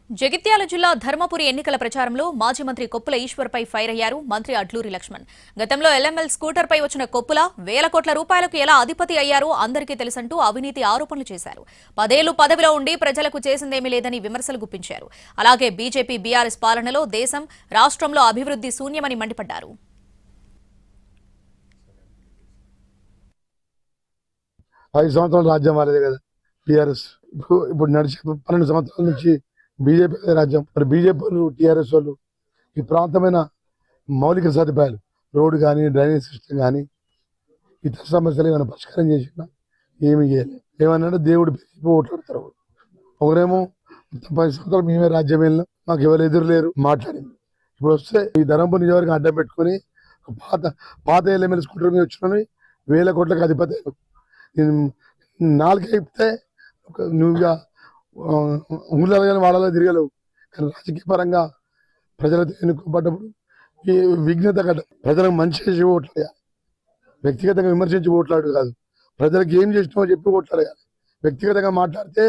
జగిత్యాల జిల్లా ధర్మపురి ఎన్నికల ప్రచారంలో మాజీ మంత్రి కొప్పుల ఈశ్వర్పై ఫైర్ అయ్యారు మంత్రి అడ్లూరి లక్ష్మణ్. గతంలో ఎల్ఎంఎల్ స్కూటర్పై వచ్చిన కొప్పుల వేల కోట్ల రూపాయలకు ఎలా అధిపతి అయ్యారో అందరికీ తెలుసంటూ అవినీతి ఆరోపణలు చేశారు. 10 ఏళ్లు పదవిలో ఉండి ప్రజలకు చేసిందేమీ లేదని విమర్శలు గుప్పించారు. అలాగే బీజేపీ బీఆర్ఎస్ పాలనలో దేశం రాష్ట్రంలో అభివృద్ధి శూన్యమని మండిపడ్డారు. 5 సంవత్సరాలు రాజ్యం వాళ్ళదే కదా టీఆర్ఎస్. ఇప్పుడు నడిచే 12 సంవత్సరాల నుంచి బీజేపీ రాజ్యం. మరి బీజేపీ వాళ్ళు టీఆర్ఎస్ వాళ్ళు ఈ ప్రాంతమైన మౌలిక సదుపాయాలు రోడ్డు కానీ డ్రైనేజ్ సిస్టమ్ కానీ ఇతర సమస్యలు ఏమైనా పరిష్కారం చేసినా ఏమి చేయాలి. ఏమన్నా దేవుడు చెప్పి ఓట్లాడతారు. ఒకరేమో 10 సంవత్సరాలు మేమే రాజ్యం వెళ్ళినాం, మాకు ఎవరు ఎదురు లేరు మాట్లాడింది. ఇప్పుడు వస్తే ఈ ధర్మపురి నియోజకవర్గం అడ్డం పెట్టుకుని పాత ఎల్ఎంఎల్ స్కూటర్ మీద వచ్చిన 1000 కోట్లకు అధిపతి. నాలుగైతే నువ్వుగా ఊళ్ళలో కానీ వాళ్ళలో తిరగలేవు. కానీ రాజకీయ పరంగా ప్రజలతో ఎన్నుకోబడ్డప్పుడు ఈ విఘ్నత కట్ట ప్రజలకు మంచి చేసి ఓట్లాడాలి, వ్యక్తిగతంగా విమర్శించి ఓట్లాడు కాదు. ప్రజలకు ఏం చేసినామో చెప్పి ఓట్లాడాలి. వ్యక్తిగతంగా మాట్లాడితే